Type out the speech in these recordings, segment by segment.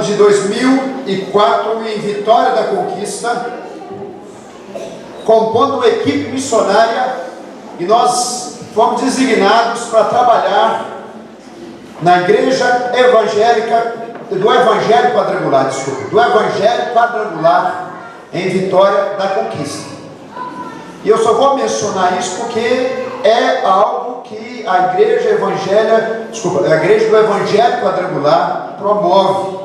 ano de 2004 em Vitória da Conquista, compondo uma equipe missionária, e nós fomos designados para trabalhar na igreja evangélica do Evangelho Quadrangular em Vitória da Conquista. E eu só vou mencionar isso porque é algo que a igreja do Evangelho Quadrangular promove.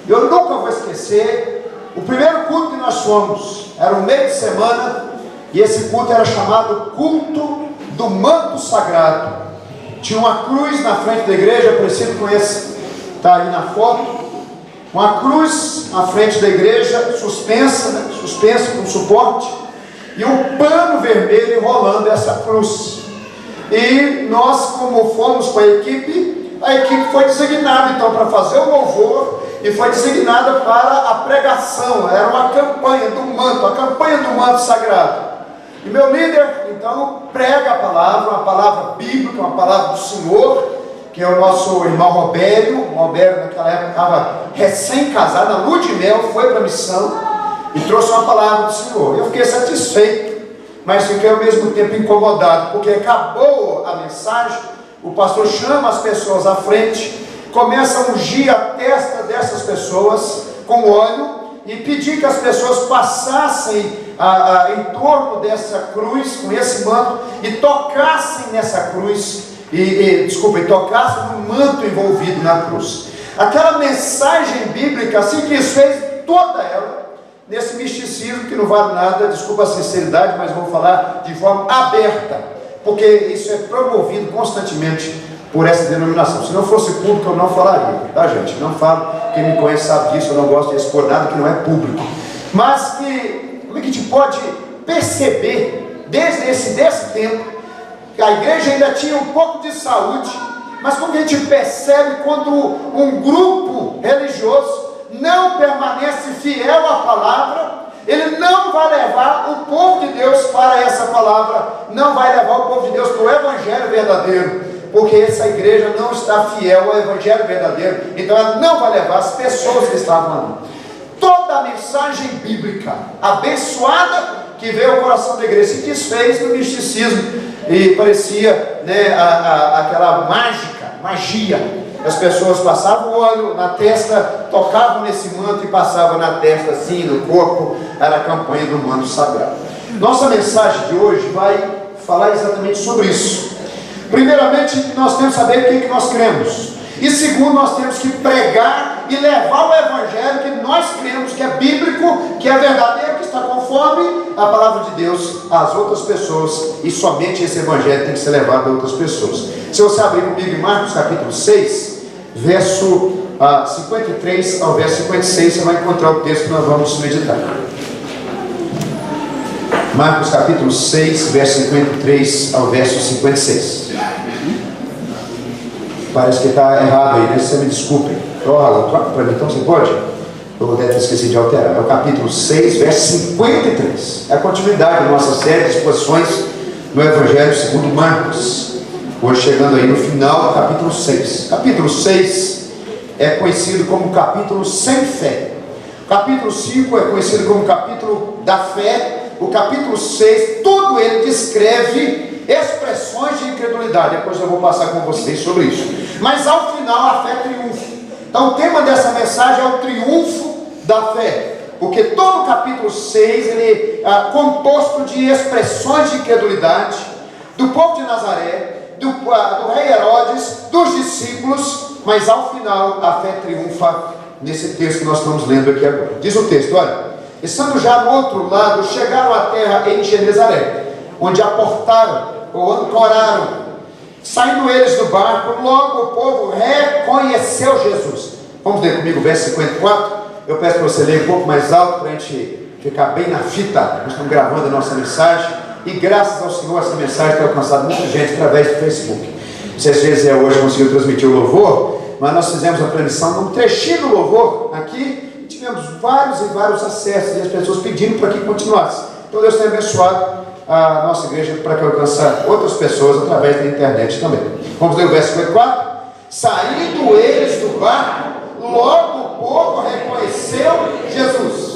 Eu nunca vou esquecer o primeiro culto que nós fomos. Era um meio de semana, e esse culto era chamado Culto do Manto Sagrado. Tinha uma cruz na frente da igreja, parecido com esse, está aí na foto. Uma cruz na frente da igreja, suspensa com suporte, e um pano vermelho enrolando essa cruz. E nós, como fomos com a equipe foi designada então para fazer o louvor, e foi designada para a pregação. Era uma campanha do manto, a campanha do manto sagrado. E meu líder então prega a palavra, uma palavra bíblica, uma palavra do Senhor, que é o nosso irmão Robério. O Robério naquela época estava recém-casado, na lua de mel, foi para a missão e trouxe uma palavra do Senhor. Eu fiquei satisfeito, mas fiquei ao mesmo tempo incomodado, porque acabou a mensagem, o pastor chama as pessoas à frente, começa a ungir a testa dessas pessoas com óleo e pedir que as pessoas passassem em torno dessa cruz, com esse manto, e tocassem nessa cruz, tocassem no manto envolvido na cruz. Aquela mensagem bíblica se desfez toda ela nesse misticismo que não vale nada, desculpa a sinceridade, mas vou falar de forma aberta, porque isso é promovido constantemente por essa denominação. Se não fosse público, eu não falaria, tá, gente? Não falo, quem me conhece sabe disso, eu não gosto de expor nada que não é público. Mas como é que a gente pode perceber, desde desse tempo, que a igreja ainda tinha um pouco de saúde, mas como a gente percebe quando um grupo religioso não permanece fiel à palavra, ele não vai levar o povo de Deus para essa palavra, não vai levar o povo de Deus para o Evangelho verdadeiro, porque essa igreja não está fiel ao Evangelho verdadeiro, então ela não vai levar as pessoas que estavam ali. Toda a mensagem bíblica abençoada que veio ao coração da igreja se desfez no misticismo, e parecia aquela magia. As pessoas passavam o óleo na testa, tocavam nesse manto e passavam na testa, assim, no corpo. Era a campanha do manto sagrado. Nossa mensagem de hoje vai falar exatamente sobre isso. Primeiramente, nós temos que saber o que nós cremos. E segundo, nós temos que pregar e levar o Evangelho que nós cremos, que é bíblico, que é verdadeiro, que está conforme a palavra de Deus às outras pessoas. E somente esse Evangelho tem que ser levado a outras pessoas. Se você abrir comigo em Marcos capítulo 6, verso 53 ao verso 56, você vai encontrar o texto que nós vamos meditar. Marcos capítulo 6, verso 53 ao verso 56. Parece que está errado aí, né? Você me desculpe. Troca para mim, então você pode? Eu deve ter esquecido de alterar. É o capítulo 6, verso 53. É a continuidade da nossa série de exposições no Evangelho segundo Marcos. Hoje chegando aí no final do capítulo 6. Capítulo 6 é conhecido como capítulo sem fé. O capítulo 5 é conhecido como capítulo da fé. O capítulo 6, todo ele descreve expressões de incredulidade. Depois eu vou passar com vocês sobre isso. Mas ao final a fé triunfa. Então o tema dessa mensagem é o triunfo da fé. Porque todo o capítulo 6 ele é composto de expressões de incredulidade do povo de Nazaré, do rei Herodes, dos discípulos, mas ao final a fé triunfa nesse texto que nós estamos lendo aqui agora. Diz o texto, olha: estando já no outro lado, chegaram à terra em Genezaré, onde aportaram ou ancoraram. Saindo eles do barco, logo o povo reconheceu Jesus. Vamos ler comigo o verso 54. Eu peço para você ler um pouco mais alto, para a gente ficar bem na fita. Nós estamos gravando a nossa mensagem, e graças ao Senhor essa mensagem tem alcançado muita gente através do Facebook. Não sei se José hoje conseguiu transmitir o louvor, mas nós fizemos a transmissão num trechinho do louvor aqui, e tivemos vários e vários acessos, e as pessoas pedindo para que continuasse. Então Deus tem abençoado a nossa igreja para que alcance outras pessoas através da internet também. Vamos ler o verso 54. Saindo eles do barco, logo o povo reconheceu Jesus.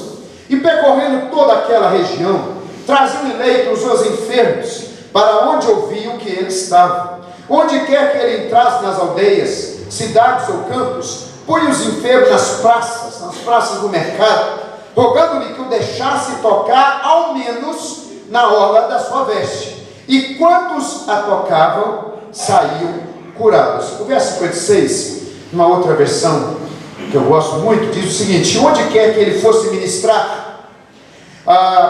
E percorrendo toda aquela região, traziam em leitos os enfermos, para onde ouviam que ele estava. Onde quer que ele entrasse nas aldeias, cidades ou campos, punha os enfermos nas praças do mercado, rogando-lhe que o deixasse tocar, ao menos na orla da sua veste. E quantos a tocavam, saíam curados. O verso 56, numa outra versão, que eu gosto muito, diz o seguinte: onde quer que ele fosse ministrar,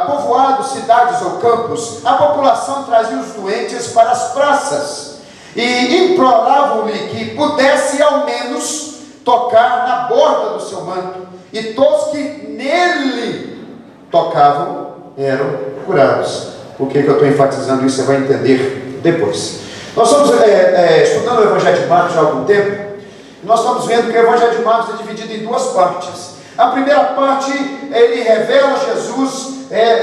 povoados, cidades ou campos, a população trazia os doentes para as praças, e imploravam-lhe que pudesse ao menos tocar na borda do seu manto, e todos que nele tocavam eram curados. Por que eu estou enfatizando isso? Você vai entender depois. Nós estamos estudando o Evangelho de Marcos há algum tempo, e nós estamos vendo que o Evangelho de Marcos é dividido em duas partes. A primeira parte, ele revela Jesus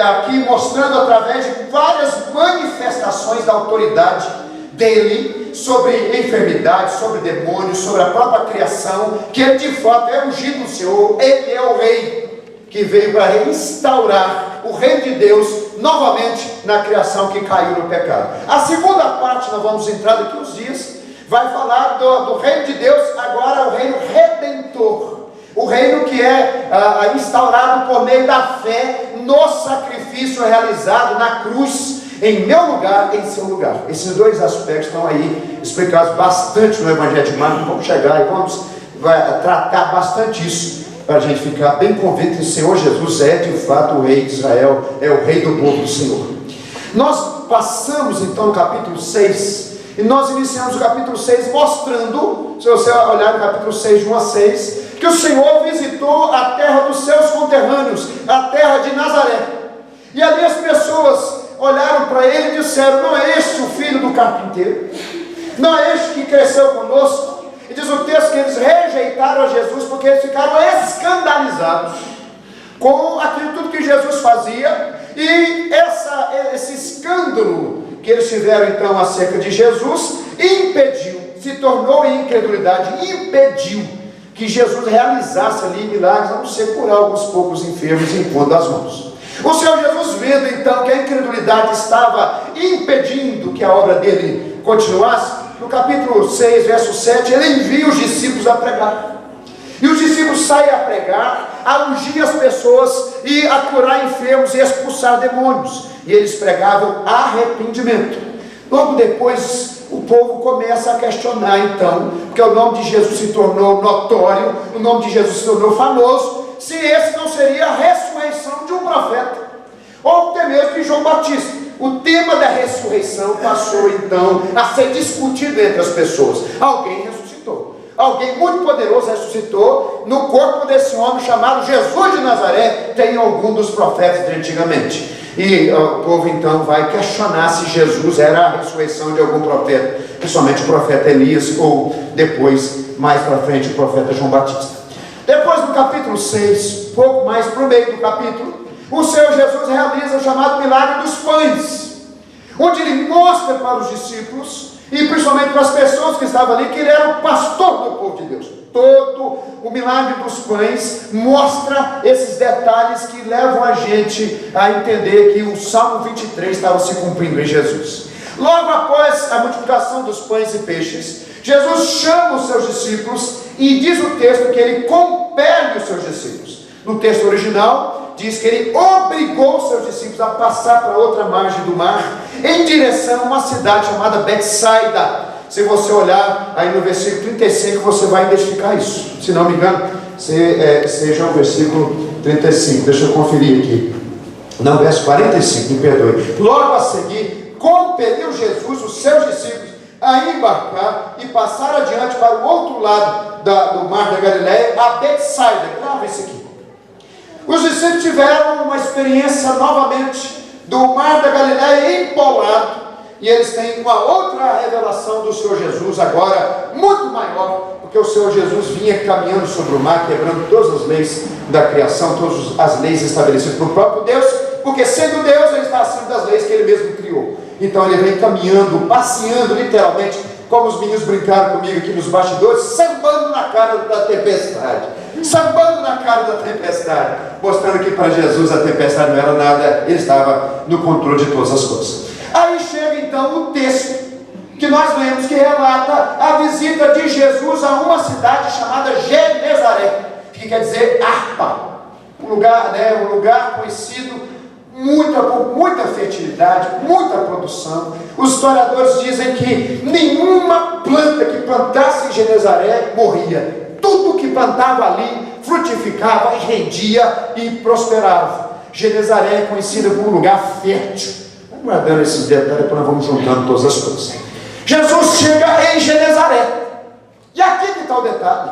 aqui mostrando através de várias manifestações da autoridade dele sobre enfermidade, sobre demônios, sobre a própria criação, que ele de fato é ungido do Senhor. Ele é o rei que veio para reinstaurar o reino de Deus novamente na criação que caiu no pecado. A segunda parte, nós vamos entrar daqui uns dias, vai falar do reino de Deus, agora o reino redentor, o reino que é instaurado por meio da fé no sacrifício realizado na cruz, em meu lugar, em seu lugar. Esses dois aspectos estão aí explicados bastante no Evangelho de Marcos. Vamos chegar e vamos tratar bastante isso, para a gente ficar bem convicto que o Senhor Jesus é de fato o rei de Israel, é o rei do povo do Senhor. Nós passamos então no capítulo 6, e nós iniciamos o capítulo 6 mostrando, se você olhar no capítulo 6, de 1 a 6, que o Senhor visitou a terra dos seus conterrâneos, a terra de Nazaré. E ali as pessoas olharam para ele e disseram: não é este o filho do carpinteiro? Não é este que cresceu conosco? E diz o texto que eles rejeitaram a Jesus porque eles ficaram escandalizados com aquilo tudo que Jesus fazia. E esse escândalo que eles tiveram então acerca de Jesus impediu, se tornou em incredulidade, impediu que Jesus realizasse ali milagres, a não ser curar alguns poucos enfermos impondo as mãos. O Senhor Jesus, vendo então que a incredulidade estava impedindo que a obra dele continuasse, no capítulo 6, verso 7, ele envia os discípulos a pregar. E os discípulos saem a pregar, a ungir as pessoas e a curar enfermos e expulsar demônios. E eles pregavam arrependimento. Logo depois, o povo começa a questionar então, porque o nome de Jesus se tornou notório, o nome de Jesus se tornou famoso, se esse não seria a ressurreição de um profeta, ou até mesmo de João Batista. O tema da ressurreição passou então a ser discutido entre as pessoas. Alguém ressuscitou, alguém muito poderoso ressuscitou no corpo desse homem chamado Jesus de Nazaré. Tem algum dos profetas de antigamente. E o povo então vai questionar se Jesus era a ressurreição de algum profeta, principalmente o profeta Elias, ou depois, mais para frente, o profeta João Batista. Depois, no capítulo 6, pouco mais para o meio do capítulo, o Senhor Jesus realiza o chamado milagre dos pães, onde ele mostra para os discípulos, e principalmente para as pessoas que estavam ali, que ele era o pastor do povo de Deus. Todo o milagre dos pães mostra esses detalhes que levam a gente a entender que o Salmo 23 estava se cumprindo em Jesus. Logo após a multiplicação dos pães e peixes, Jesus chama os seus discípulos e diz o texto que ele compele os seus discípulos. No texto original diz que ele obrigou os seus discípulos a passar para outra margem do mar, em direção a uma cidade chamada Betsaida. Se você olhar aí no versículo 35, você vai identificar isso. Se não me engano, seja o versículo 35. Deixa eu conferir aqui. Não, verso 45, me perdoe. Logo a seguir, compeliu Jesus os seus discípulos a embarcar e passar adiante para o outro lado do mar da Galileia, a Betsaida. Grava isso aqui. Os discípulos tiveram uma experiência novamente do mar da Galileia empolado, e eles têm uma outra revelação do Senhor Jesus, agora muito maior, porque o Senhor Jesus vinha caminhando sobre o mar, quebrando todas as leis da criação, todas as leis estabelecidas pelo próprio Deus, porque sendo Deus, ele está acima das leis que ele mesmo criou. Então ele vem caminhando, passeando literalmente, como os meninos brincaram comigo aqui nos bastidores, sambando na cara da tempestade. sambando na cara da tempestade, mostrando que para Jesus a tempestade não era nada, ele estava no controle de todas as coisas. Aí chega então o texto que nós lemos, que relata a visita de Jesus a uma cidade chamada Genezaré, que quer dizer harpa, um lugar conhecido, muita fertilidade, muita produção. Os historiadores dizem que nenhuma planta que plantasse em Genezaré morria. Tudo que plantava ali frutificava, rendia e prosperava. Genezaré é conhecida como um lugar fértil. Vamos guardando esses detalhes, depois nós vamos juntando todas as coisas. Jesus chega em Genezaré. E aqui que está o detalhe.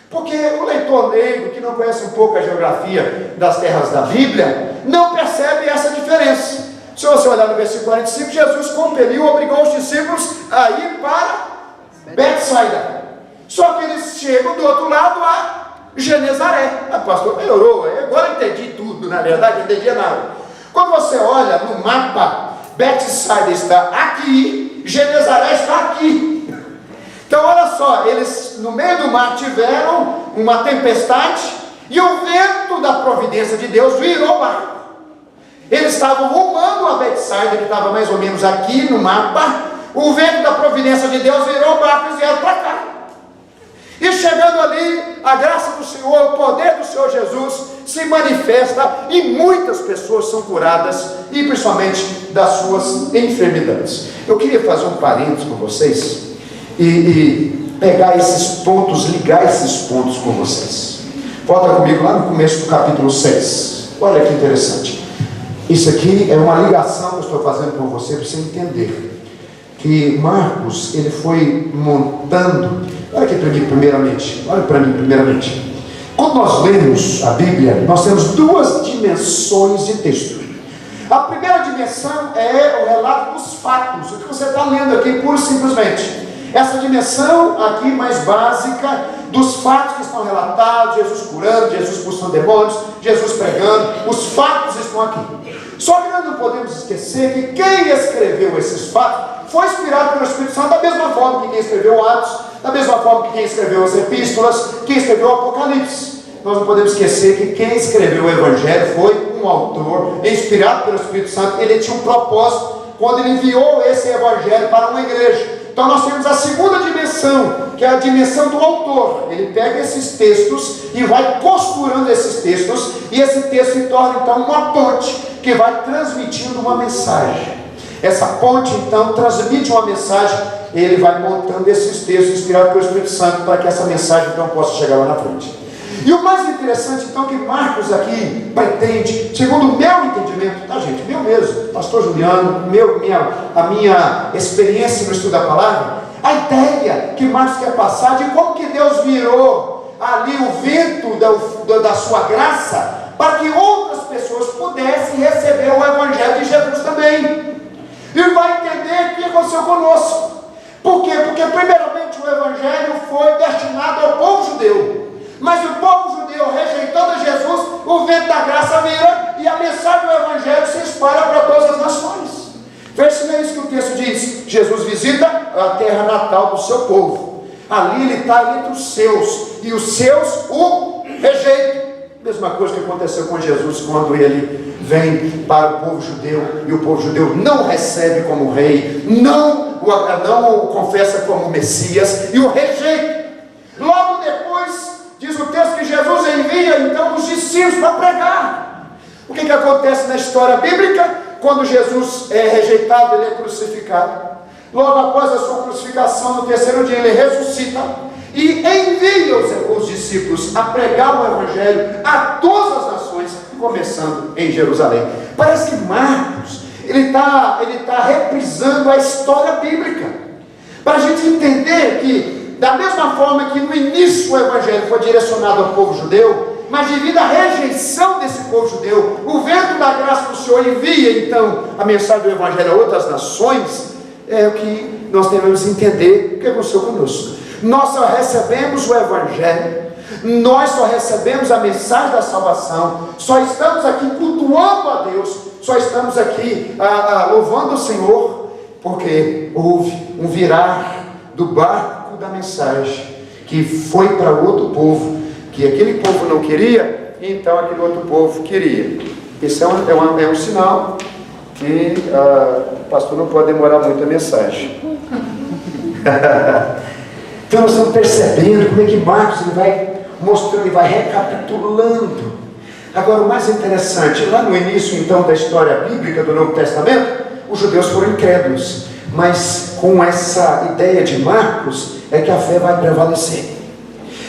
Porque o leitor leigo, que não conhece um pouco a geografia das terras da Bíblia, não percebe essa diferença. Se você olhar no versículo 45, Jesus obrigou os discípulos a ir para Betsaida. Só que eles chegam do outro lado a Genezaré. Pastor, melhorou, agora eu entendi tudo, na verdade, não entendi nada. Quando você olha no mapa, Betsaida está aqui, Genezaré está aqui. Então olha só, eles no meio do mar tiveram uma tempestade e o vento da providência de Deus virou o barco. Eles estavam rumando a Betsaida, que estava mais ou menos aqui no mapa. O vento da providência de Deus virou o barco e vieram para cá. E chegando ali, a graça do Senhor, o poder do Senhor Jesus se manifesta e muitas pessoas são curadas, e principalmente das suas enfermidades. Eu queria fazer um parênteses com vocês e pegar esses pontos, ligar esses pontos com vocês. Volta comigo lá no começo do capítulo 6. Olha que interessante. Isso aqui é uma ligação que eu estou fazendo com você para você entender que Marcos, ele foi montando. Olha aqui para mim primeiramente. Quando nós lemos a Bíblia, nós temos duas dimensões de texto. A primeira dimensão é o relato dos fatos, o que você está lendo aqui pura e simplesmente. Essa dimensão aqui mais básica dos fatos que estão relatados, Jesus curando, Jesus expulsando demônios, Jesus pregando, os fatos estão aqui. Só que nós não podemos esquecer que quem escreveu esses fatos foi inspirado pelo Espírito Santo, da mesma forma que quem escreveu Atos, da mesma forma que quem escreveu as epístolas, quem escreveu o Apocalipse. Nós não podemos esquecer que quem escreveu o Evangelho foi um autor, inspirado pelo Espírito Santo. Ele tinha um propósito quando ele enviou esse Evangelho para uma igreja. Então nós temos a segunda dimensão, que é a dimensão do autor. Ele pega esses textos e vai costurando esses textos, e esse texto se torna então uma ponte que vai transmitindo uma mensagem. Essa ponte então transmite uma mensagem, e ele vai montando esses textos inspirados pelo Espírito Santo para que essa mensagem então possa chegar lá na frente. E o mais interessante então que Marcos aqui pretende, segundo o meu entendimento, tá gente, meu mesmo, pastor Juliano, a minha experiência no estudo da palavra, a ideia que Marcos quer passar de como que Deus virou ali o vento da sua graça, para que outras pessoas pudessem receber o Evangelho de Jesus também. E vai entender o que aconteceu conosco. Por quê? Porque primeiramente o Evangelho foi destinado ao povo judeu. Mas o povo judeu, rejeitando Jesus, o vento da graça vira e a mensagem do Evangelho se espalha para todas as nações. Veja se é isso que o texto diz. Jesus visita a terra natal do seu povo. Ali ele está entre os seus, e os seus o rejeitam. Mesma coisa que aconteceu com Jesus quando ele vem para o povo judeu, e o povo judeu não recebe como rei, não o confessa como Messias, e o rejeita. Logo depois, diz o texto que Jesus envia então os discípulos para pregar. O que acontece na história bíblica? Quando Jesus é rejeitado, ele é crucificado. Logo após a sua crucificação, no terceiro dia, ele ressuscita e envia os discípulos a pregar o Evangelho a todas as nações, começando em Jerusalém. Parece que Marcos ele está reprisando a história bíblica, para a gente entender que, da mesma forma que no início o Evangelho foi direcionado ao povo judeu, mas devido à rejeição desse povo judeu, o vento da graça do Senhor envia então a mensagem do Evangelho a outras nações. É o que nós devemos entender o que aconteceu conosco. Nós só recebemos o Evangelho, nós só recebemos a mensagem da salvação, só estamos aqui cultuando a Deus, só estamos aqui louvando o Senhor, porque houve um virar do barco da mensagem, que foi para outro povo, que que aquele povo não queria, e então aquele outro povo queria. Isso é um sinal que o pastor não pode demorar muito a mensagem. Então nós estamos percebendo como é que Marcos ele vai mostrando, ele vai recapitulando. Agora o mais interessante, lá no início então da história bíblica do Novo Testamento, os judeus foram incrédulos, mas com essa ideia de Marcos é que a fé vai prevalecer.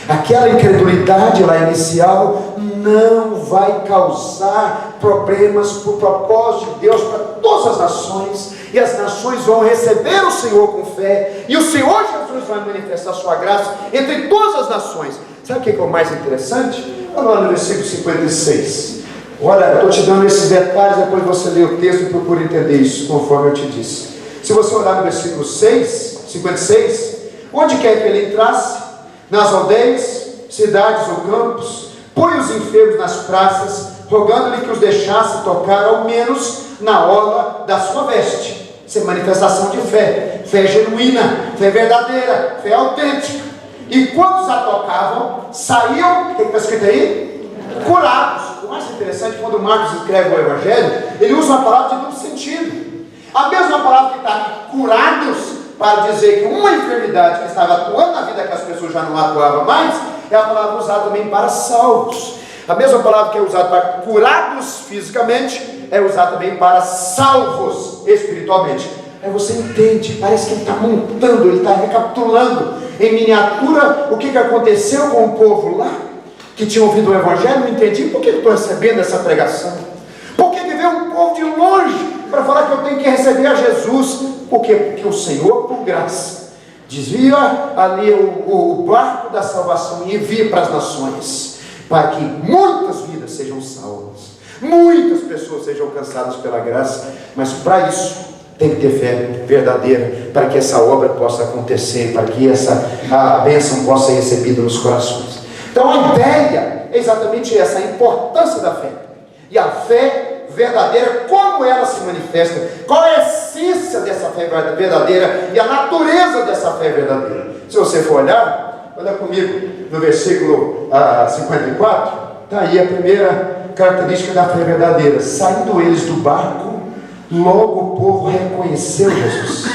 Aquela incredulidade lá inicial não vai causar problemas por propósito de Deus para todas as nações, e as nações vão receber o Senhor com fé, e o Senhor Jesus vai manifestar sua graça entre todas as nações. Sabe o que é o mais interessante? Olha lá no versículo 56. Olha, eu estou te dando esses detalhes, depois você lê o texto e procura entender isso, conforme eu te disse. Se você olhar no versículo 56, onde quer que ele entrasse, nas aldeias, cidades ou campos, põe os enfermos nas praças, rogando-lhe que os deixasse tocar ao menos na orla da sua veste. Isso é manifestação de fé, fé genuína, fé verdadeira, fé autêntica. E quando a tocavam, saíam, o que está escrito aí? Curados. O mais interessante, quando Marcos escreve o Evangelho, ele usa uma palavra de duplo sentido. A mesma palavra que está aqui, curados, para dizer que uma enfermidade que estava atuando na vida que as pessoas já não atuavam mais, é a palavra usada também para salvos. A mesma palavra que é usada para curados fisicamente, é usada também para salvos espiritualmente. Aí você entende, parece que ele está montando, ele está recapitulando em miniatura o que aconteceu com o povo lá, que tinha ouvido o Evangelho. Não entendi, por que eu estou recebendo essa pregação? Por que veio um povo de longe para falar que eu tenho que receber a Jesus? Por quê? Porque o Senhor, por graça, desvia ali o barco da salvação e envia para as nações, para que muitas vidas sejam salvas, muitas pessoas sejam alcançadas pela graça. Mas para isso tem que ter fé verdadeira, para que essa obra possa acontecer, para que a bênção possa ser recebida nos corações. Então a ideia é exatamente essa, a importância da fé. E a fé verdadeira, como ela se manifesta, qual é a essência dessa fé verdadeira e a natureza dessa fé verdadeira. Se você for olhar, olha comigo no versículo 54, está aí a primeira característica da fé verdadeira. Saindo eles do barco, logo o povo reconheceu Jesus.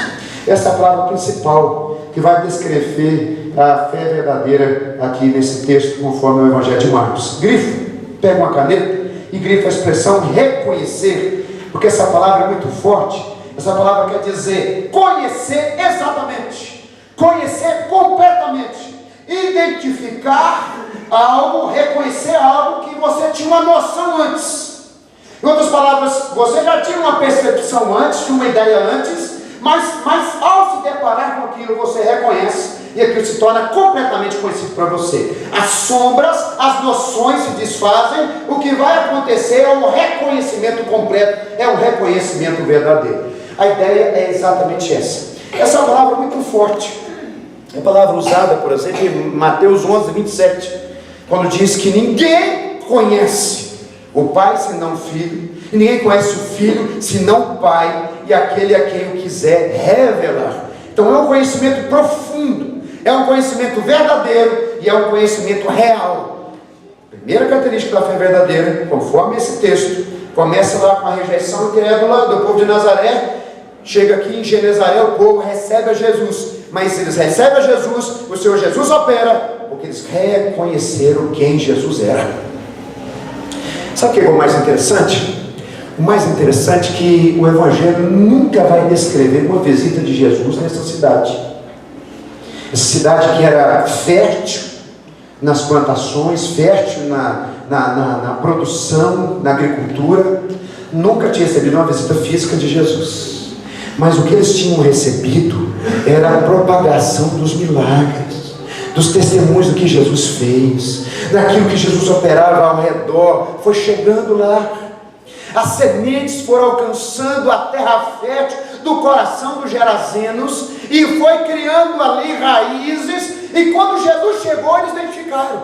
Essa é a palavra principal que vai descrever a fé verdadeira aqui nesse texto, conforme o Evangelho de Marcos. Grifo, pega uma caneta e grifa a expressão reconhecer, porque essa palavra é muito forte. Essa palavra quer dizer conhecer exatamente, conhecer completamente, identificar algo, reconhecer algo que você tinha uma noção antes. Em outras palavras, você já tinha uma percepção antes, tinha uma ideia antes, mas ao se deparar com aquilo, você reconhece, e aquilo se torna completamente conhecido para você. As sombras, as noções se desfazem, o que vai acontecer é um reconhecimento completo, é um reconhecimento verdadeiro. A ideia é exatamente essa. Essa é uma palavra muito forte. É a palavra usada, por exemplo, em Mateus 11, 27, quando diz que ninguém conhece o Pai senão o Filho, e ninguém conhece o Filho senão o Pai, e aquele a quem o quiser revelar. Então é um conhecimento profundo, é um conhecimento verdadeiro e é um conhecimento real. A primeira característica da fé verdadeira, conforme esse texto, começa lá com a rejeição incrédula do povo de Nazaré. Chega aqui em Genezaré, o povo recebe a Jesus, mas eles recebem a Jesus, o Senhor Jesus opera, porque eles reconheceram quem Jesus era. Sabe o que é o mais interessante? O mais interessante é que o Evangelho nunca vai descrever uma visita de Jesus nessa cidade. Essa cidade que era fértil nas plantações, fértil na produção, na agricultura, nunca tinha recebido uma visita física de Jesus. Mas o que eles tinham recebido era a propagação dos milagres, dos testemunhos do que Jesus fez, daquilo que Jesus operava ao redor. Foi chegando lá, as sementes foram alcançando a terra fértil do coração dos gerazenos, e foi criando ali raízes, e quando Jesus chegou, eles identificaram.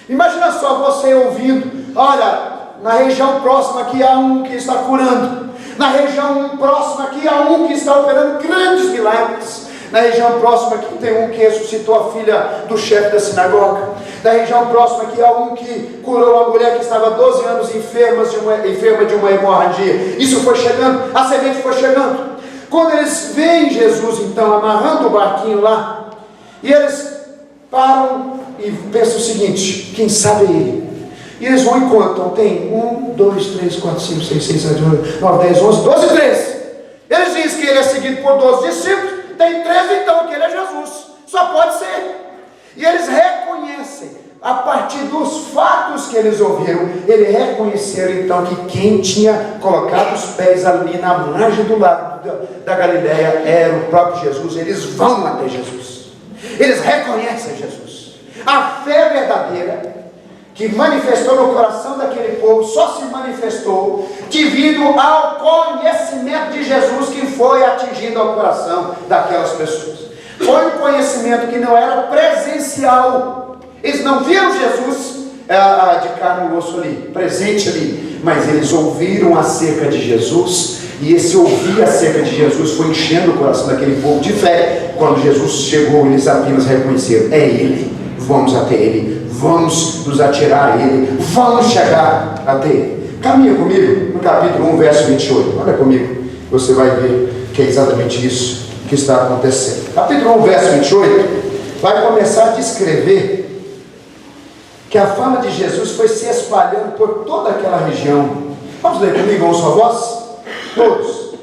Imagina só você ouvindo: olha, na região próxima aqui há um que está curando, na região próxima aqui há um que está operando grandes milagres, na região próxima aqui tem um que ressuscitou a filha do chefe da sinagoga, da região próxima aqui há um que curou uma mulher que estava 12 anos enferma de uma hemorragia. Isso foi chegando, a semente foi chegando. Quando eles veem Jesus então amarrando o barquinho lá, e eles param e pensam o seguinte: quem sabe é ele? E eles vão e contam, tem 1, 2, 3, 4, 5, 6, 7, 8, 9, 10, 11, 12, 13. Eles dizem que ele é seguido por 12 discípulos, tem 13 então que ele é Jesus, só pode ser. E eles reconhecem, a partir dos fatos que eles ouviram, eles reconheceram então que quem tinha colocado os pés ali na margem do lago da Galileia era o próprio Jesus. Eles vão até Jesus, eles reconhecem Jesus. A fé verdadeira que manifestou no coração daquele povo só se manifestou devido ao conhecimento de Jesus que foi atingindo ao coração daquelas pessoas. Foi um conhecimento que não era presencial. Eles não viram Jesus de carne e osso ali, presente ali, mas eles ouviram acerca de Jesus, e esse ouvir acerca de Jesus foi enchendo o coração daquele povo de fé. Quando Jesus chegou, eles apenas reconheceram: é Ele, vamos até Ele, vamos nos atirar a Ele, vamos chegar até Ele. Caminha comigo no capítulo 1, verso 28, olha comigo, você vai ver que é exatamente isso que está acontecendo. Capítulo 1, verso 28, vai começar a descrever que a fama de Jesus foi se espalhando por toda aquela região. Vamos ler comigo, uma só voz? Todos.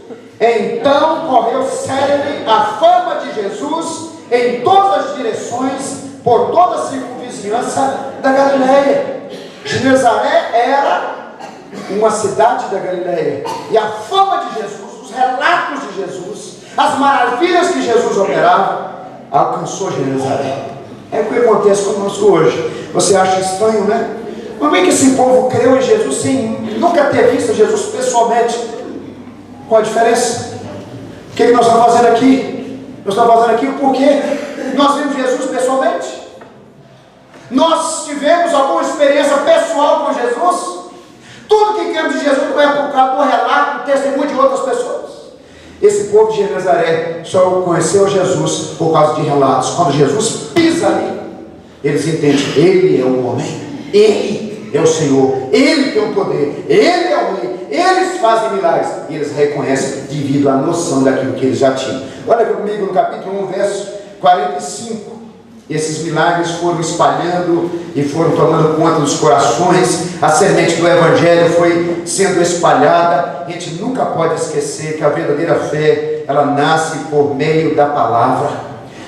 Então correu célere a fama de Jesus em todas as direções, por toda a circunvizinhança da Galileia. Genezaré era uma cidade da Galileia, e a fama de Jesus, os relatos de Jesus, as maravilhas que Jesus operava, alcançou Genezaré. É o que acontece conosco hoje. Você acha estranho, né? Como é que esse povo creu em Jesus sem nunca ter visto Jesus pessoalmente? Qual a diferença? O que nós estamos fazendo aqui? Nós estamos fazendo aqui porque nós vimos Jesus pessoalmente. Nós tivemos alguma experiência pessoal com Jesus. Tudo que queremos de Jesus não é por causa do relato, do testemunho de outras pessoas. Esse povo de Genezaré só conheceu Jesus por causa de relatos. Quando Jesus pisa ali, eles entendem: Ele é o homem, Ele é o Senhor, Ele tem o poder, Ele é o Rei, eles fazem milagres. E eles reconhecem devido à noção daquilo que eles já tinham. Olha comigo no capítulo 1, verso 45. Esses milagres foram espalhando e foram tomando conta dos corações. A semente do Evangelho foi sendo espalhada. A gente nunca pode esquecer que a verdadeira fé, ela nasce por meio da palavra.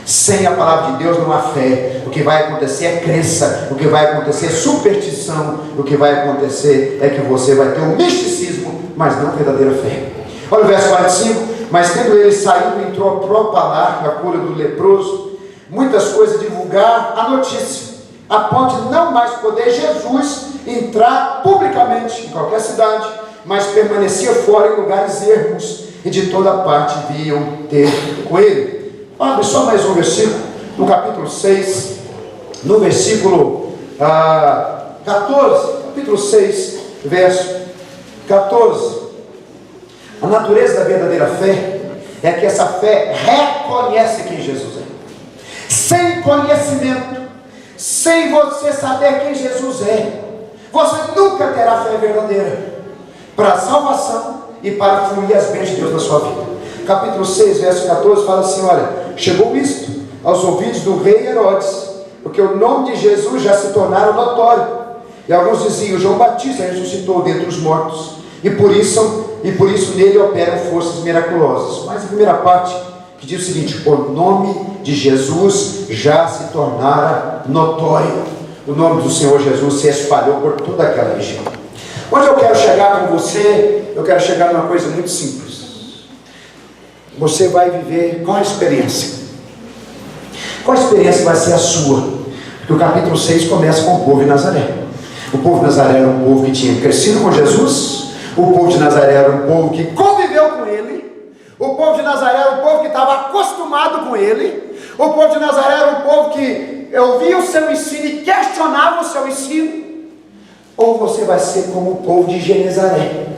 Sem a palavra de Deus não há fé. O que vai acontecer é crença, o que vai acontecer é superstição, o que vai acontecer é que você vai ter um misticismo, mas não verdadeira fé. Olha o verso 45. Mas tendo ele saído, entrou a propalar a cura do leproso, muitas coisas, divulgar a notícia, a ponto de não mais poder Jesus entrar publicamente em qualquer cidade, mas permanecia fora em lugares ermos, e de toda parte vinham ter com ele. Abre só mais um versículo, no capítulo 6, no versículo 14, capítulo 6, verso 14. A natureza da verdadeira fé é que essa fé reconhece quem Jesus é. Sem conhecimento, sem você saber quem Jesus é, você nunca terá fé verdadeira para a salvação e para fluir as bênçãos de Deus na sua vida. Capítulo 6, verso 14 fala assim: olha, chegou isto aos ouvidos do rei Herodes, porque o nome de Jesus já se tornara notório, e alguns diziam: João Batista ressuscitou dentre os mortos, e por isso nele operam forças miraculosas. Mas a primeira parte que diz o seguinte: o nome de Jesus já se tornara notório. O nome do Senhor Jesus se espalhou por toda aquela região. Onde eu quero chegar com você, eu quero chegar numa coisa muito simples. Você vai viver qual a experiência? Qual a experiência vai ser a sua? Porque o capítulo 6 começa com o povo de Nazaré. O povo de Nazaré era um povo que tinha crescido com Jesus. O povo de Nazaré era um povo que conviveu com ele. O povo de Nazaré era um povo que estava acostumado com ele. O povo de Nazaré era um povo que ouvia o seu ensino e questionava o seu ensino. Ou você vai ser como o povo de Genezaré,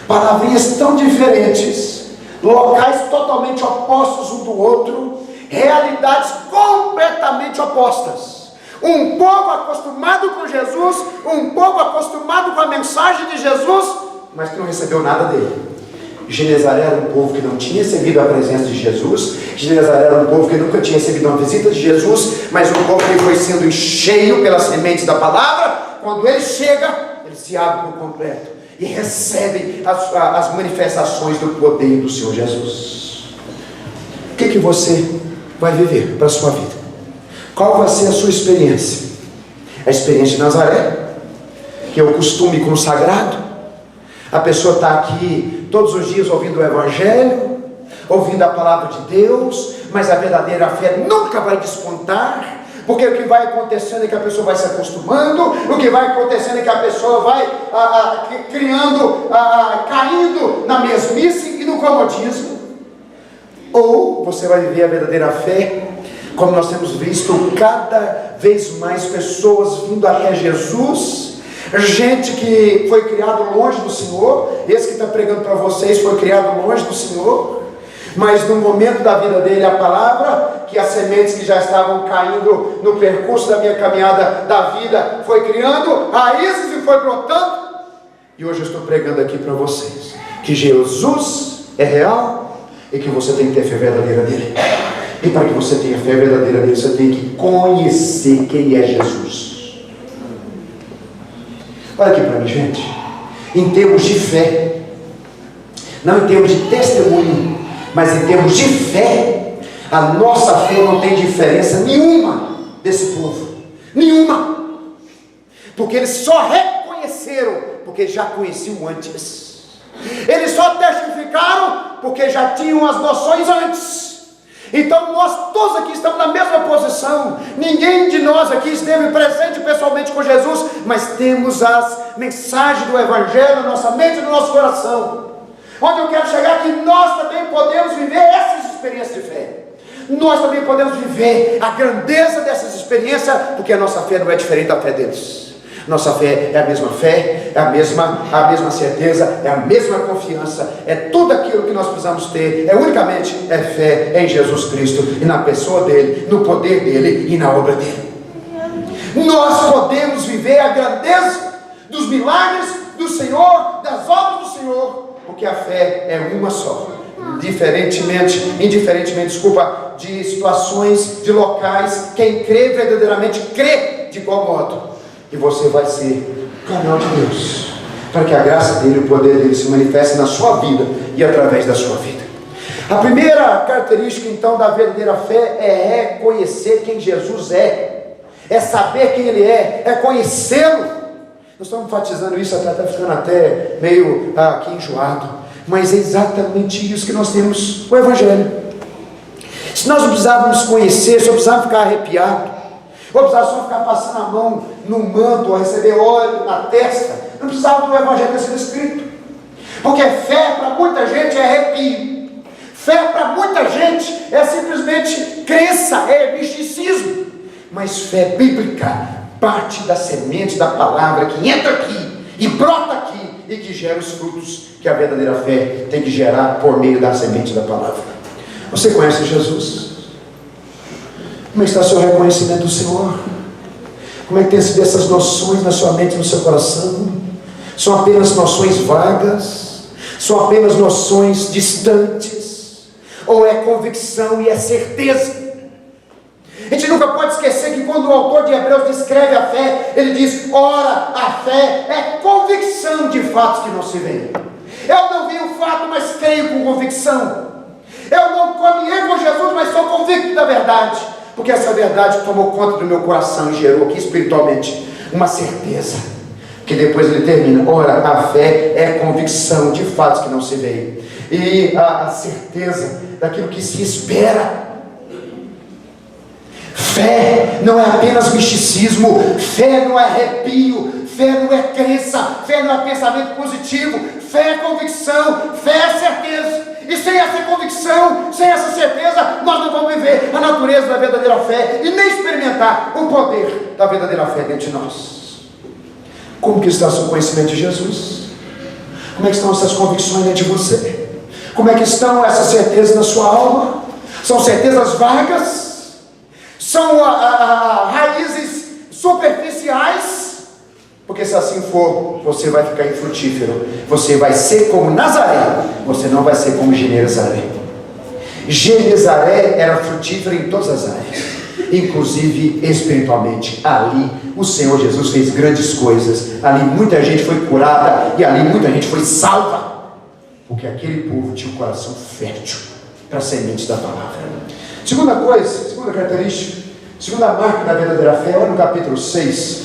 palavrinhas tão diferentes, locais totalmente opostos um do outro, realidades completamente opostas. Um povo acostumado com Jesus, um povo acostumado com a mensagem de Jesus, mas que não recebeu nada dele. Genezaré era um povo que não tinha recebido a presença de Jesus. Genezaré era um povo que nunca tinha recebido uma visita de Jesus, mas um povo que foi sendo cheio pelas sementes da palavra. Quando ele chega, ele se abre por completo e recebe as manifestações do poder do Senhor Jesus. O que você vai viver para a sua vida? Qual vai ser a sua experiência? A experiência de Nazaré, que é o costume consagrado. A pessoa está aqui todos os dias ouvindo o Evangelho, ouvindo a palavra de Deus, mas a verdadeira fé nunca vai despontar, porque o que vai acontecendo é que a pessoa vai se acostumando, o que vai acontecendo é que a pessoa vai caindo na mesmice e no comodismo. Ou você vai viver a verdadeira fé, como nós temos visto cada vez mais pessoas vindo até Jesus. Gente que foi criado longe do Senhor. Esse que está pregando para vocês foi criado longe do Senhor, mas no momento da vida dele, a palavra, que as sementes que já estavam caindo no percurso da minha caminhada da vida, foi criando raízes e foi brotando. E hoje eu estou pregando aqui para vocês que Jesus é real e que você tem que ter fé verdadeira nele. E para que você tenha fé verdadeira nele, você tem que conhecer quem é Jesus. Olha aqui para mim, gente. Em termos de fé, não em termos de testemunho, mas em termos de fé, a nossa fé não tem diferença nenhuma desse povo. Nenhuma. Porque eles só reconheceram porque já conheciam antes. Eles só testificaram porque já tinham as noções antes. Então nós todos aqui estamos na mesma posição. Ninguém de nós aqui esteve presente pessoalmente com Jesus, mas temos as mensagens do Evangelho na nossa mente e no nosso coração. Onde eu quero chegar é que nós também podemos viver essas experiências de fé. Nós também podemos viver a grandeza dessas experiências, porque a nossa fé não é diferente da fé deles. Nossa fé é a mesma fé, é a mesma certeza, é a mesma confiança, é tudo aquilo que nós precisamos ter, unicamente fé em Jesus Cristo e na pessoa dele, no poder dele e na obra dele. Nós podemos viver a grandeza dos milagres do Senhor, das obras do Senhor, porque a fé é uma só. Indiferentemente, de situações, de locais, quem crê verdadeiramente crê de igual modo. E você vai ser canal de Deus, para que a graça dele e o poder dele se manifeste na sua vida e através da sua vida. A primeira característica então da verdadeira fé é reconhecer quem Jesus é saber quem ele é conhecê-lo. Nós estamos enfatizando isso, está ficando até meio aqui enjoado, mas é exatamente isso que nós temos o Evangelho. Se nós não precisávamos conhecer, só precisávamos ficar arrepiado, ou precisava só ficar passando a mão no manto, ou receber óleo na testa, não precisava do Evangelho ter sido escrito. Porque fé para muita gente é arrepio, fé para muita gente é simplesmente crença, é misticismo. Mas fé bíblica parte da semente da palavra que entra aqui e brota aqui e que gera os frutos que a verdadeira fé tem que gerar por meio da semente da palavra. Você conhece Jesus? Como está o seu reconhecimento do Senhor? Como é que tem sido essas noções na sua mente e no seu coração? São apenas noções vagas? São apenas noções distantes? Ou é convicção e é certeza? A gente nunca pode esquecer que quando o autor de Hebreus descreve a fé, ele diz: ora, a fé é convicção de fatos que não se veem. Eu não vi o fato, mas creio com convicção. Eu não caminhei com Jesus, mas sou convicto da verdade, porque essa verdade tomou conta do meu coração e gerou aqui espiritualmente uma certeza, que depois ele termina: ora, a fé é convicção de fatos que não se veem, e a certeza daquilo que se espera. Fé não é apenas misticismo, fé não é arrepio, fé não é crença, fé não é pensamento positivo, fé é convicção, fé é certeza. E sem essa convicção, sem essa certeza, nós não vamos viver a natureza da verdadeira fé e nem experimentar o poder da verdadeira fé dentro de nós. Como que está o seu conhecimento de Jesus? Como é que estão essas convicções dentro de você? Como é que estão essas certezas na sua alma? São certezas vagas? São raízes assim for, você vai ficar infrutífero. Você vai ser como Nazaré, você não vai ser como Genezaré. Genezaré era frutífero em todas as áreas, inclusive espiritualmente. Ali o Senhor Jesus fez grandes coisas. Ali muita gente foi curada e ali muita gente foi salva, porque aquele povo tinha um coração fértil para as sementes da palavra. Segunda coisa, segunda característica, segunda marca da verdadeira fé, olha no capítulo 6,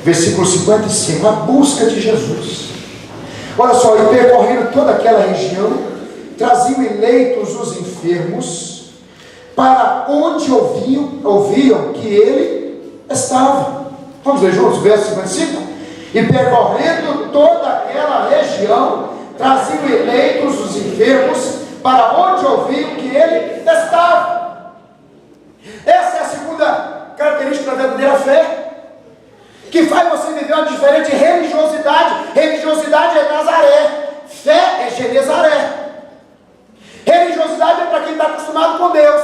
versículo 55, a busca de Jesus. Olha só, e percorrendo toda aquela região, traziam eleitos os enfermos, para onde ouviam que ele estava. Vamos ler juntos, verso 55? E percorrendo toda aquela região, traziam eleitos os enfermos, para onde ouviam que ele estava. Essa é a segunda característica da verdadeira fé, que faz você viver uma diferente religiosidade. Religiosidade é Nazaré, fé é Genezaré. Religiosidade é para quem está acostumado com Deus.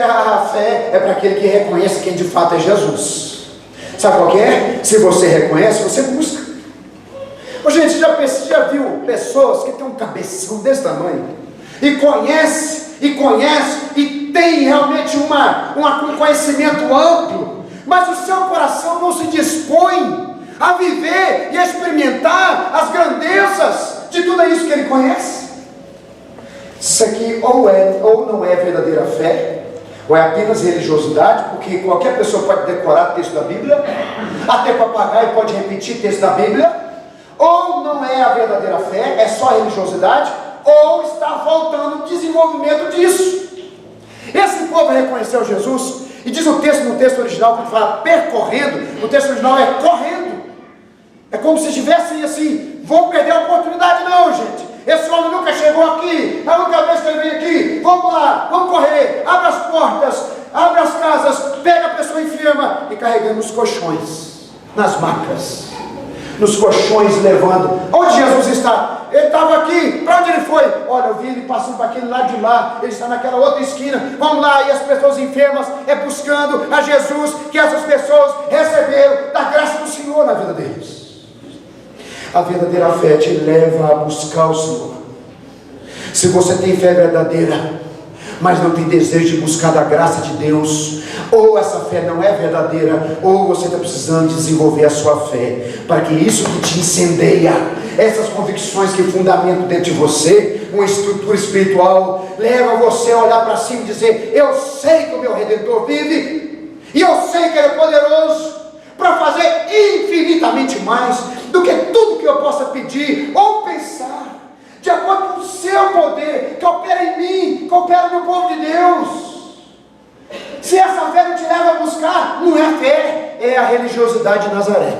A fé é para aquele que reconhece quem de fato é Jesus. Sabe qual que é? Se você reconhece, você busca. Ô, gente, já viu pessoas que têm um cabeção desse tamanho e conhece e tem realmente um conhecimento amplo, mas o seu coração não se dispõe a viver e a experimentar as grandezas de tudo isso que ele conhece? Isso aqui ou não é verdadeira fé, ou é apenas religiosidade, porque qualquer pessoa pode decorar texto da Bíblia, até papagaio pode repetir texto da Bíblia. Ou não é a verdadeira fé, é só religiosidade, ou está faltando desenvolvimento disso. Esse povo reconheceu Jesus, e diz o texto, no texto original, que fala percorrendo, o texto original é correndo. É como se estivessem assim, vou perder a oportunidade. Não, gente, esse homem nunca chegou aqui, a única vez que ele veio aqui, vamos lá, vamos correr, abre as portas, abre as casas, pega a pessoa enferma e carregando os colchões, nas macas, nos colchões, levando. Onde Jesus está? Ele estava aqui. Para onde ele foi? Olha, eu vi ele passando para aquele lado de lá, ele está naquela outra esquina. Vamos lá. E as pessoas enfermas buscando a Jesus, que essas pessoas receberam da graça do Senhor na vida deles. A verdadeira fé te leva a buscar o Senhor. Se você tem fé verdadeira, mas não tem desejo de buscar da graça de Deus, ou essa fé não é verdadeira, ou você está precisando desenvolver a sua fé, para que isso que te incendeia, essas convicções que fundamentam dentro de você, uma estrutura espiritual, leva você a olhar para cima e dizer: eu sei que o meu Redentor vive, e eu sei que Ele é poderoso para fazer infinitamente mais do que tudo que eu possa pedir ou pensar, de acordo com o seu poder, que opera em mim, que opera no povo de Deus. Se essa fé não te leva a buscar, não é fé, é a religiosidade de Nazaré.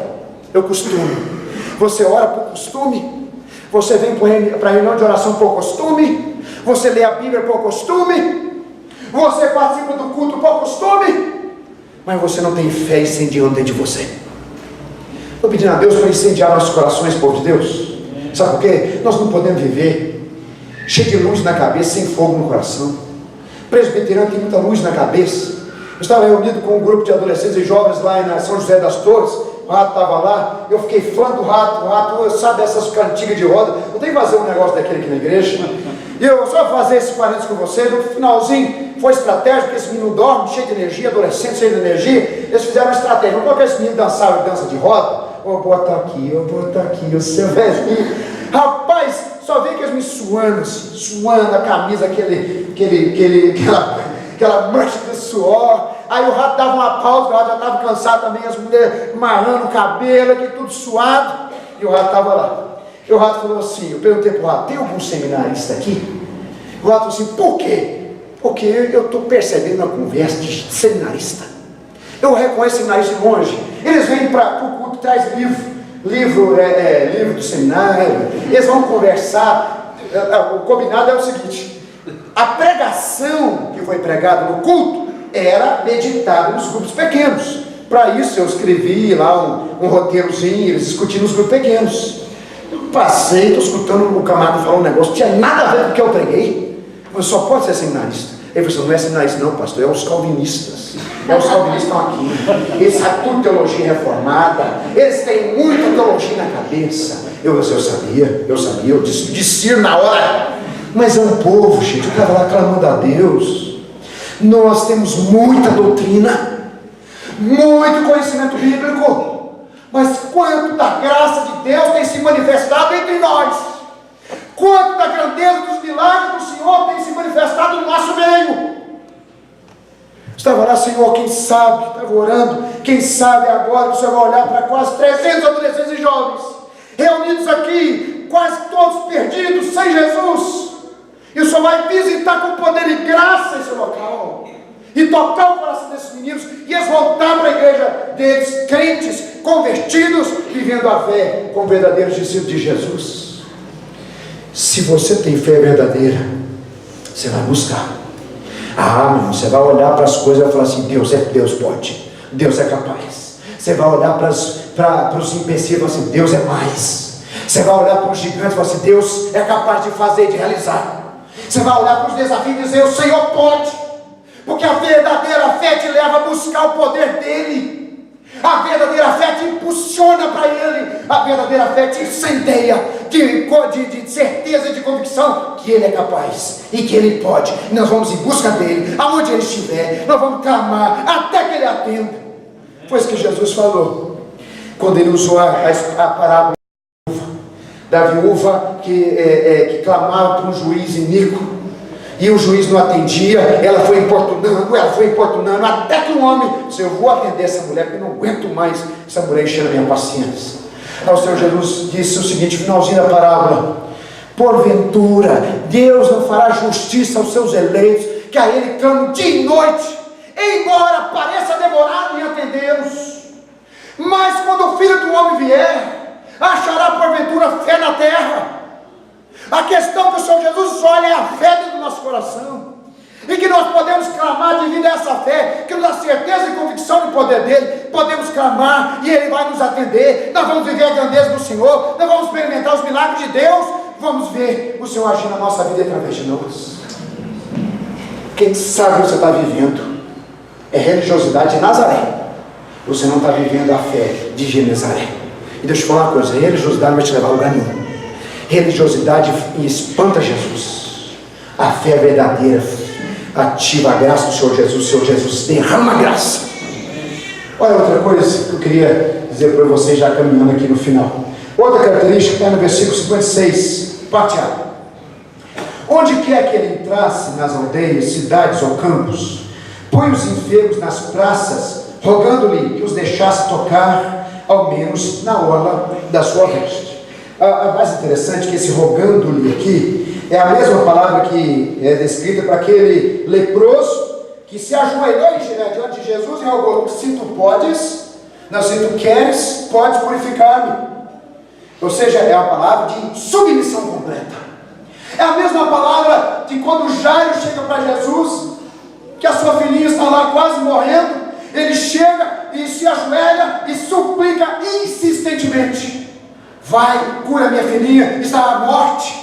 É o costume. Você ora por costume, você vem para a reunião de oração por costume, você lê a Bíblia por costume, você participa do culto por costume, mas você não tem fé incendiando dentro de você. Estou pedindo a Deus para incendiar nossos corações, povo de Deus. Sabe por quê? Nós não podemos viver cheio de luz na cabeça, sem fogo no coração. Presbiteriano tem muita luz na cabeça. Eu estava reunido com um grupo de adolescentes e jovens lá em São José das Torres. O Rato estava lá, eu fiquei fã do Rato. O Rato, sabe dessas cantigas de roda? Eu tenho que fazer um negócio daquele aqui na igreja. E eu só vou fazer esse parênteses com você. No finalzinho foi estratégico, porque esse menino dorme, cheio de energia, adolescente cheio de energia. Eles fizeram uma estratégia. Vamos colocar esse menino dançar dança de roda. Ô, bota aqui, o seu velhinho. Rapaz, só vê que eles me suando a camisa, aquela mancha de suor. Aí o Rato dava uma pausa, o Rato já estava cansado também, as mulheres marrando o cabelo, aqui tudo suado. E o Rato estava lá. E o Rato falou assim, eu perguntei para o Rato: tem algum seminarista aqui? O Rato falou assim: por quê? Porque eu estou percebendo uma conversa de seminarista. Eu reconheço seminarista de longe. Eles vêm para o culto, traz livro do seminário, eles vão conversar. O combinado é o seguinte: a pregação que foi pregada no culto era meditada nos grupos pequenos. Para isso eu escrevi lá um roteirozinho, eles discutindo nos grupos pequenos. Eu passei, estou escutando o camarada falar um negócio, não tinha nada a ver com o que eu preguei. Mas só pode ser seminarista. Ele falou assim: não é sinais não, pastor, é os calvinistas. Os calvinistas estão aqui, eles sabem tudo teologia reformada, eles têm muita teologia na cabeça. Eu sabia, eu discerno na hora. Mas é um povo, gente, eu estava lá clamando a Deus. Nós temos muita doutrina, muito conhecimento bíblico, mas quanto da graça de Deus tem se manifestado entre nós, quanto da grandeza dos milagres do Senhor tem se manifestado no nosso meio. Estava lá, Senhor, quem sabe, estava orando, quem sabe agora que o Senhor vai olhar para quase 300 adolescentes e jovens, reunidos aqui, quase todos perdidos, sem Jesus, e o Senhor vai visitar com poder e graça esse local, e tocar o coração desses meninos, e eles voltar para a igreja deles, crentes, convertidos, vivendo a fé como verdadeiros discípulos de Jesus. Se você tem fé verdadeira, você vai buscar. Meu irmão, você vai olhar para as coisas e vai falar assim: Deus pode, Deus é capaz. Você vai olhar para os empecilhos e falar assim: Deus é mais. Você vai olhar para os gigantes e falar assim: Deus é capaz de fazer, de realizar. Você vai olhar para os desafios e dizer: o Senhor pode, porque a verdadeira fé te leva a buscar o poder dEle. A verdadeira fé te impulsiona para Ele. A verdadeira fé te incendeia de certeza e de convicção que Ele é capaz e que Ele pode. E nós vamos em busca dEle, aonde Ele estiver. Nós vamos clamar até que Ele atenda. Foi isso que Jesus falou quando Ele usou a parábola da viúva que clamava para um juiz iníquo, e o juiz não atendia. Ela foi importunando, até que um homem disse: eu vou atender essa mulher, porque eu não aguento mais essa mulher enchendo a minha paciência. Aí o Senhor Jesus disse o seguinte, finalzinho da parábola: porventura Deus não fará justiça aos seus eleitos, que a Ele clamam dia e noite, embora pareça demorado em atendê-los? Mas quando o Filho do Homem vier, achará porventura fé na terra? A questão que o Senhor Jesus olha é a fé dentro do nosso coração, e que nós podemos clamar devido a essa fé, que nos dá certeza e convicção do poder dEle. Podemos clamar e Ele vai nos atender. Nós vamos viver a grandeza do Senhor, nós vamos experimentar os milagres de Deus, vamos ver o Senhor agir na nossa vida através de nós. Quem sabe o que você está vivendo é religiosidade de Nazaré, você não está vivendo a fé de Genezaré. E deixa eu te falar uma coisa: religiosidade não vai te levar a lugar nenhum. Religiosidade espanta Jesus. A fé verdadeira ativa a graça do Senhor Jesus. O Senhor Jesus derrama a graça. Olha outra coisa que eu queria dizer para vocês, já caminhando aqui no final. Outra característica está no versículo 56, parte A. Onde quer que ele entrasse, nas aldeias, cidades ou campos, põe os enfermos nas praças, rogando-lhe que os deixasse tocar, ao menos na orla da sua veste. A mais interessante é que esse rogando-lhe aqui é a mesma palavra que é descrita para aquele leproso que se ajoelhou diante de Jesus e rogou: se tu podes, não, se tu queres, podes purificar-me. Ou seja, é a palavra de submissão completa. É a mesma palavra de quando Jairo chega para Jesus, que a sua filhinha está lá quase morrendo, ele chega e se ajoelha e suplica insistentemente: vai, cura minha filhinha, está à morte.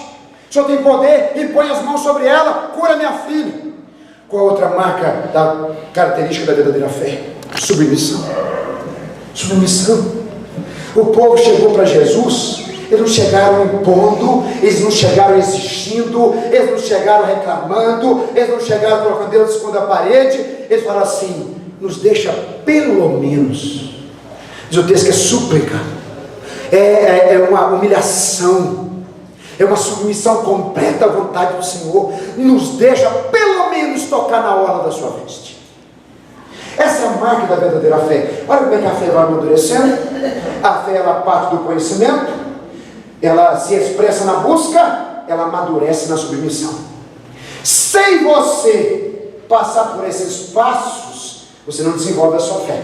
O Senhor tem poder e põe as mãos sobre ela, cura minha filha. Qual a outra marca da característica da verdadeira fé? Submissão. Submissão. O povo chegou para Jesus, eles não chegaram impondo, eles não chegaram exigindo, eles não chegaram reclamando, eles não chegaram colocando Deus em segunda parede. Eles falaram assim: nos deixa pelo menos. Diz o texto que é súplica. É uma humilhação, é uma submissão completa à vontade do Senhor. Nos deixa pelo menos tocar na orla da sua veste. Essa é a marca da verdadeira fé. Olha como é que a fé vai amadurecendo. A fé, ela parte do conhecimento, ela se expressa na busca, ela amadurece na submissão. Sem você passar por esses passos, você não desenvolve a sua fé,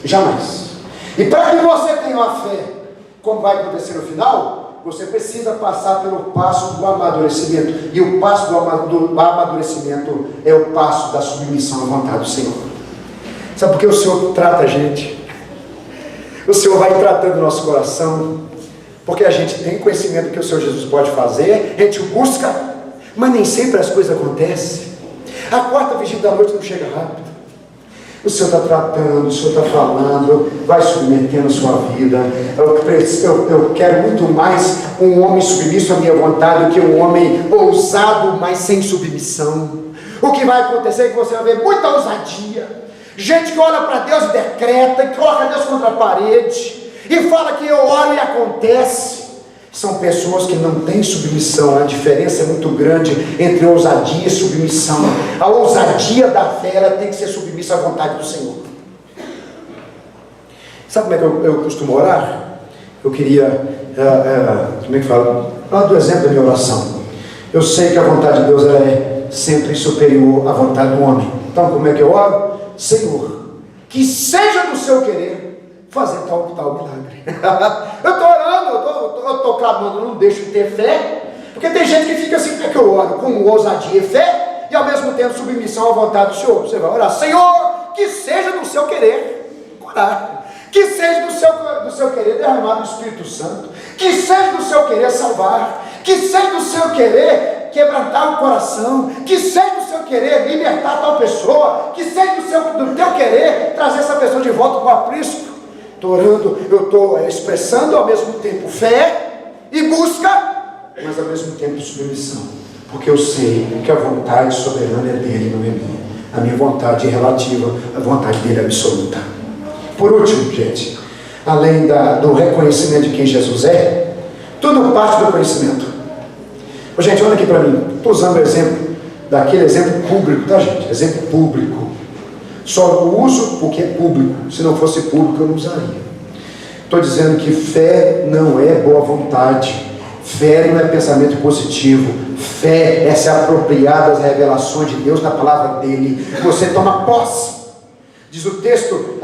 jamais. E para que você tenha uma fé, como vai acontecer no final, você precisa passar pelo passo do amadurecimento. E o passo do amadurecimento é o passo da submissão à vontade do Senhor. Sabe por que o Senhor trata a gente? O Senhor vai tratando o nosso coração, porque a gente tem conhecimento do que o Senhor Jesus pode fazer, a gente busca, mas nem sempre as coisas acontecem. A quarta vigília da noite não chega rápido. O Senhor está tratando, o Senhor está falando, vai submetendo a sua vida. Eu quero muito mais um homem submisso à minha vontade do que um homem ousado, mas sem submissão. O que vai acontecer é que você vai ver muita ousadia. Gente que olha para Deus e decreta, que coloca Deus contra a parede e fala que eu oro e acontece. São pessoas que não têm submissão. A diferença é muito grande entre ousadia e submissão. A ousadia da fé, ela tem que ser submissa à vontade do Senhor. Sabe como é que eu costumo orar? Eu queria, como é que fala? Falar do exemplo da minha oração. Eu sei que a vontade de Deus ela é sempre superior à vontade do homem. Então como é que eu oro? Senhor, que seja do seu querer fazer tal milagre. Eu estou orando, eu estou clamando, não deixo de ter fé, porque tem gente que fica assim, como é que eu oro? Com ousadia e fé, e ao mesmo tempo submissão à vontade do Senhor. Você vai orar, Senhor, que seja do seu querer, orar, que seja do seu querer derramar o Espírito Santo, que seja do seu querer salvar, que seja do seu querer quebrantar o coração, que seja do seu querer libertar tal pessoa, que seja do teu querer trazer essa pessoa de volta para o aprisco. Estou orando, eu estou expressando ao mesmo tempo fé e busca, mas ao mesmo tempo submissão, porque eu sei que a vontade soberana é dele, não é minha. A minha vontade é relativa à vontade dele absoluta. Por último, gente, além do reconhecimento de quem Jesus é, tudo parte do conhecimento. Gente, olha aqui para mim, estou usando o exemplo, daquele exemplo público, tá gente? Exemplo público. Só uso porque é público. Se não fosse público, eu não usaria. Estou dizendo que fé não é boa vontade. Fé não é pensamento positivo. Fé é se apropriar das revelações de Deus, da palavra dele. Você toma posse. Diz o texto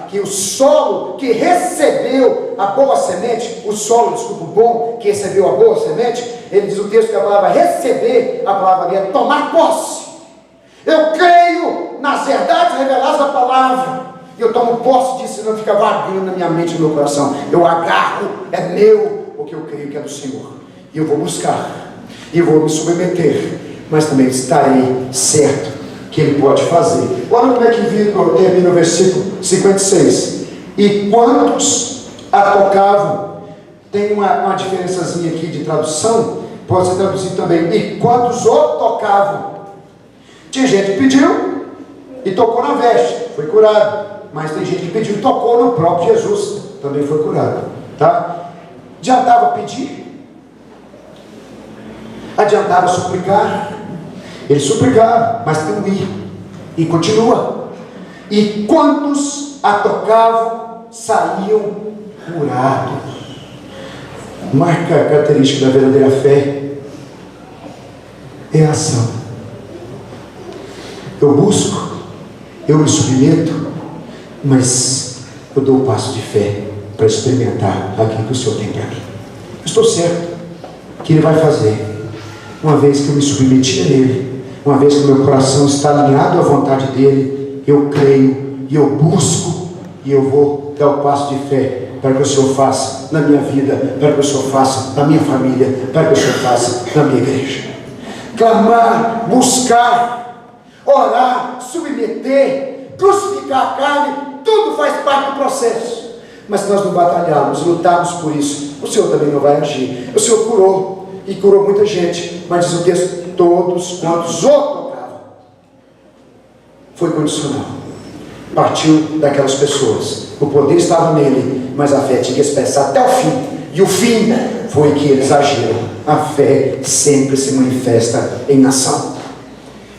que o solo que recebeu a boa semente, o bom que recebeu a boa semente, ele diz o texto que a palavra receber, a palavra ali é tomar posse. Eu creio nas verdades reveladas da palavra, e eu tomo posse disso, não fica vagando na minha mente e no meu coração. Eu agarro, é meu, porque eu creio que é do Senhor, e eu vou buscar, e eu vou me submeter, mas também estarei certo que Ele pode fazer. Olha como é que termina o versículo 56. E quantos a tocavam? Tem uma diferençazinha aqui de tradução, pode ser traduzido também, e quantos o tocavam? Tinha gente que pediu e tocou na veste, foi curado. Mas tem gente que pediu e tocou no próprio Jesus, também foi curado. Tá? Adiantava pedir? Adiantava suplicar? Ele suplicava, mas tem um ir. E continua. E quantos a tocavam, saíam curados. Marca a característica da verdadeira fé é a ação. Eu busco, eu me submeto, mas eu dou o passo de fé para experimentar aquilo que o Senhor tem para mim. Eu estou certo que Ele vai fazer, uma vez que eu me submeti a Ele, uma vez que o meu coração está alinhado à vontade dEle, eu creio e eu busco, e eu vou dar o passo de fé para que o Senhor faça na minha vida, para que o Senhor faça na minha família, para que o Senhor faça na minha igreja. Clamar, buscar, orar, submeter, crucificar a carne, tudo faz parte do processo. Mas se nós não batalharmos, lutarmos por isso, o Senhor também não vai agir. O Senhor curou, e curou muita gente, mas diz o texto, todos quantos o tocavam. Foi condicional. Partiu daquelas pessoas. O poder estava nele, mas a fé tinha que expressar até o fim. E o fim foi que eles agiram. A fé sempre se manifesta em ação.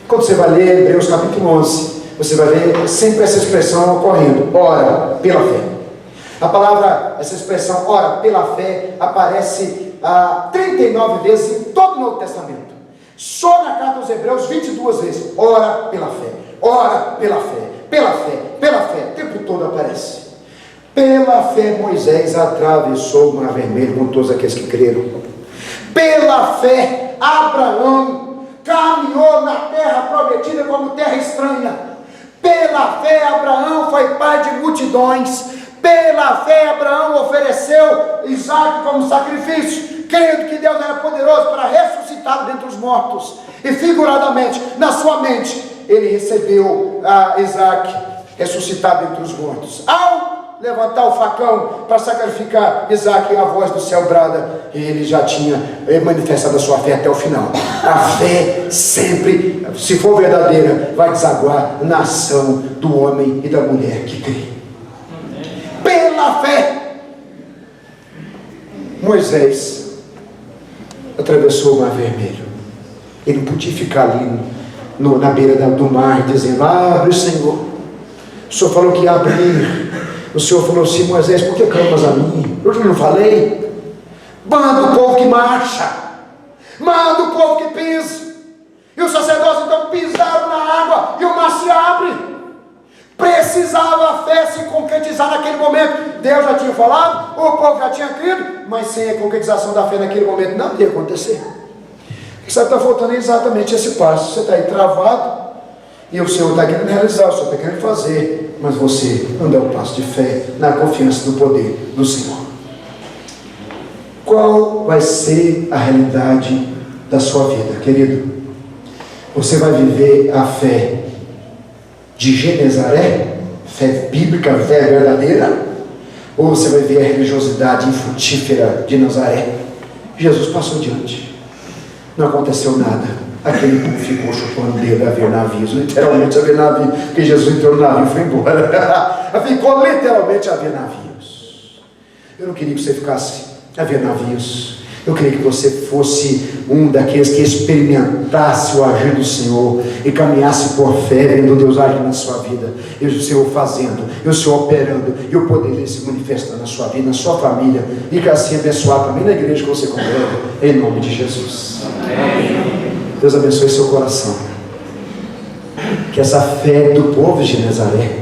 Quando você vai ler Hebreus capítulo 11, você vai ver sempre essa expressão ocorrendo. Ora pela fé. A palavra, essa expressão, ora pela fé, aparece 39 vezes em todo o Novo Testamento. Só na carta aos Hebreus, 22 vezes. Ora pela fé. Ora pela fé. Pela fé. Pela fé. O tempo todo aparece. Pela fé Moisés atravessou o mar vermelho com todos aqueles que creram. Pela fé Abraão caminhou na terra prometida como terra estranha. Pela fé Abraão foi pai de multidões. Pela fé Abraão ofereceu Isaac como sacrifício, crendo que Deus era poderoso para ressuscitar ressuscitado dentre os mortos. E figuradamente, na sua mente, ele recebeu a Isaac ressuscitado dentre os mortos. Ao levantar o facão para sacrificar Isaac, a voz do céu brada, ele já tinha manifestado a sua fé até o final. A fé sempre, se for verdadeira, vai desaguar na ação do homem e da mulher que crê. Pela fé, Moisés atravessou o Mar Vermelho. Ele não podia ficar ali na beira do mar dizendo: abre, Senhor. O Senhor falou que ia abrir. O Senhor falou assim: Moisés, por que clamas a mim? Eu não falei? Manda o povo que marcha, manda o povo que pisa. E os sacerdotes então pisaram na água e o mar se abre. Precisava a fé se concretizar naquele momento. Deus já tinha falado, o povo já tinha crido, mas sem a concretização da fé naquele momento não ia acontecer. O que está faltando é exatamente esse passo. Você está aí travado e o Senhor está querendo realizar, o Senhor está querendo fazer, mas você não dá um passo de fé na confiança do poder do Senhor. Qual vai ser a realidade da sua vida, querido? Você vai viver a fé de Genezaré, fé bíblica, fé verdadeira, ou você vai ver a religiosidade infrutífera de Nazaré? Jesus passou diante, não aconteceu nada. Aquele povo ficou chupando dedo a ver navios, literalmente a ver navios, porque Jesus entrou no navio e foi embora. Ficou literalmente a ver navios. Eu não queria que você ficasse a ver navios. Eu queria que você fosse um daqueles que experimentasse o agir do Senhor e caminhasse por fé, vendo Deus agir na sua vida, e o Senhor fazendo, e o Senhor operando, e o poder dele se manifestando na sua vida, na sua família, e que assim abençoar também na igreja que você congrega, em nome de Jesus. Amém. Deus abençoe seu coração. Que essa fé do povo de Nazaré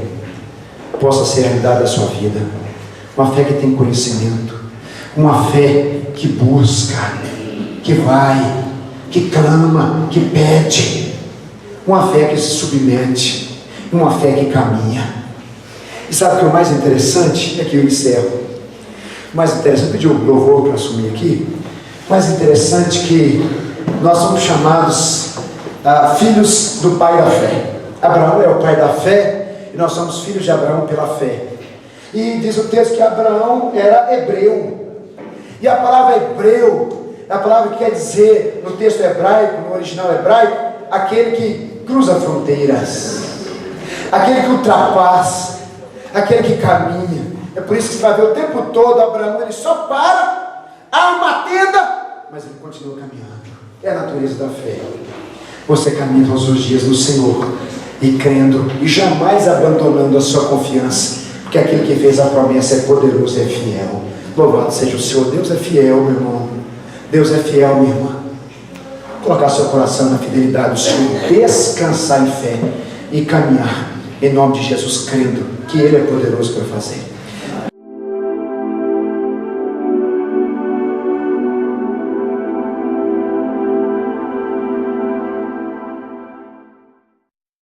possa ser a realidade da sua vida. Uma fé que tem conhecimento, uma fé que busca, que vai, que clama, que pede, uma fé que se submete, uma fé que caminha. E sabe o que é o mais interessante? É que eu encerro. O mais interessante, pedi o louvor para assumir aqui. O mais interessante é que nós somos chamados filhos do pai da fé. Abraão é o pai da fé e nós somos filhos de Abraão pela fé. E diz o texto que Abraão era hebreu. E a palavra hebreu é a palavra que quer dizer, no texto hebraico, no original hebraico, aquele que cruza fronteiras, aquele que ultrapassa, aquele que caminha. É por isso que você vai ver o tempo todo Abraão, ele só para, arma a tenda, mas ele continua caminhando. É a natureza da fé. Você caminha todos os dias no Senhor e crendo e jamais abandonando a sua confiança, porque aquele que fez a promessa é poderoso e é fiel. Louvado seja o Senhor. Deus é fiel, meu irmão. Deus é fiel, minha irmã. Colocar seu coração na fidelidade do Senhor, descansar em fé e caminhar em nome de Jesus, crendo que Ele é poderoso para fazer.